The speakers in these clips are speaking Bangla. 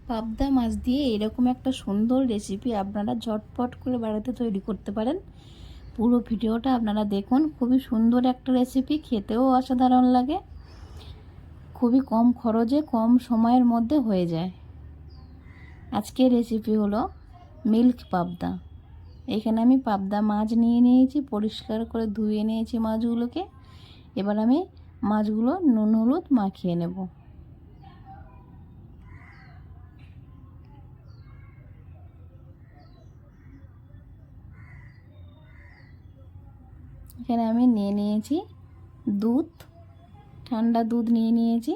পাবদা মাছ দিয়ে এরকম একটা সুন্দর রেসিপি আপনারা ঝটপট করে বাড়িতে তৈরি করতে পারেন। পুরো ভিডিওটা আপনারা দেখুন। খুবই সুন্দর একটা রেসিপি, খেতেও অসাধারণ লাগে, খুবই কম খরচে কম সময়ের মধ্যে হয়ে যায়। আজকের রেসিপি হলো মিল্ক পাবদা। এখানে আমি পাবদা মাছ নিয়ে নিয়েছি, পরিষ্কার করে ধুয়ে নিয়েছি মাছগুলোকে। এবার আমি মাছগুলো নুন হলুদ মাখিয়ে নেব। এখানে আমি নিয়ে নিয়েছি দুধ, ঠান্ডা দুধ নিয়ে নিয়েছি।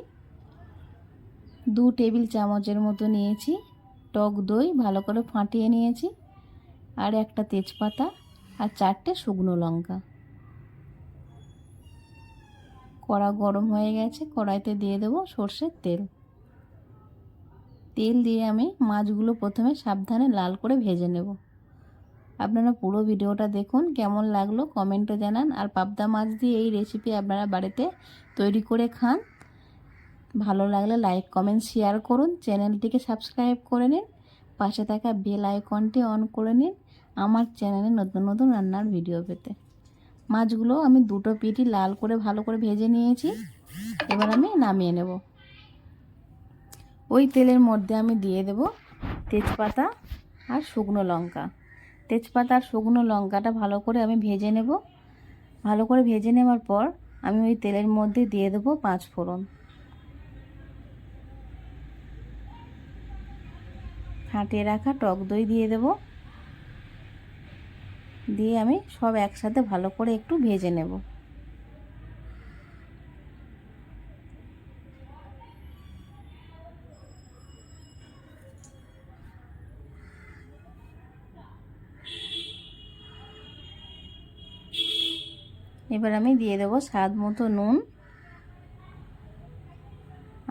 2 টেবিল চামচের মতো নিয়েছি টক দই, ভালো করে ফাটিয়ে নিয়েছি। আর একটা তেজপাতা আর 4টে শুকনো লঙ্কা। কড়া গরম হয়ে গেছে, কড়াইতে দিয়ে দেবো সর্ষের তেল। তেল দিয়ে আমি মাছগুলো প্রথমে সাবধানে লাল করে ভেজে নেব। আপনারা পুরো ভিডিওটা দেখুন, কেমন লাগলো কমেন্টে জানান। আর পাবদা মাছ দিয়ে এই রেসিপি আপনারা বাড়িতে তৈরি করে খান। ভালো লাগলে লাইক কমেন্ট শেয়ার করুন, চ্যানেলটিকে সাবস্ক্রাইব করে নিন, পাশে থাকা বেল আইকনটি অন করে নিন আমার চ্যানেলে নতুন নতুন রান্নার ভিডিও পেতে। মাছগুলো আমি দুটো পিঠই লাল করে ভালো করে ভেজে নিয়েছি। এবার আমি নামিয়ে নেব। ওই তেলের মধ্যে আমি দিয়ে দেব তেজপাতা আর শুকনো লঙ্কা। তেজপাতা আর শুকনো লঙ্কাটা ভালো করে আমি ভেজে নেব। ভালো করে ভেজে নেওয়ার পর আমি ওই তেলের মধ্যে দিয়ে দেব 5 ফোড়ন। ফাটিয়ে রাখা টক দই দিয়ে দেব। দিয়ে আমি সব একসাথে ভালো করে একটু ভেজে নেব। এবার আমি দিয়ে দেব স্বাদ মতো নুন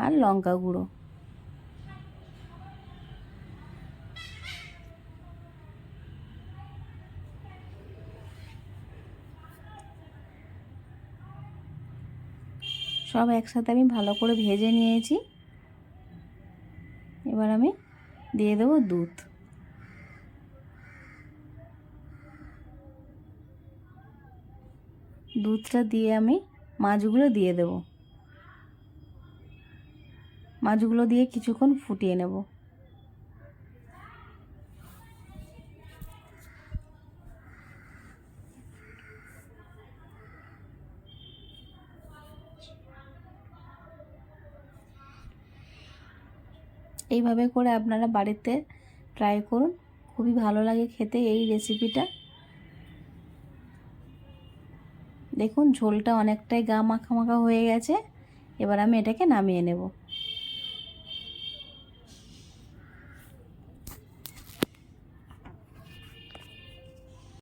আর লঙ্কা গুঁড়ো। সব একসাথে আমি ভালো করে ভেজে নিয়েছি। এবার আমি দিয়ে দেব দুধ। দুধটা দিয়ে আমি মাছগুলো দিয়ে দেব। মাছগুলো দিয়ে কিছুক্ষণ ফুটিয়ে নেব। এইভাবে করে আপনারা বাড়িতে ট্রাই করুন, খুবই ভালো লাগে খেতে এই রেসিপিটা। দেখুন ঝোলটা অনেকটাই গা মাখা মাখা হয়ে গেছে। এবার আমি এটাকে নামিয়ে নেব।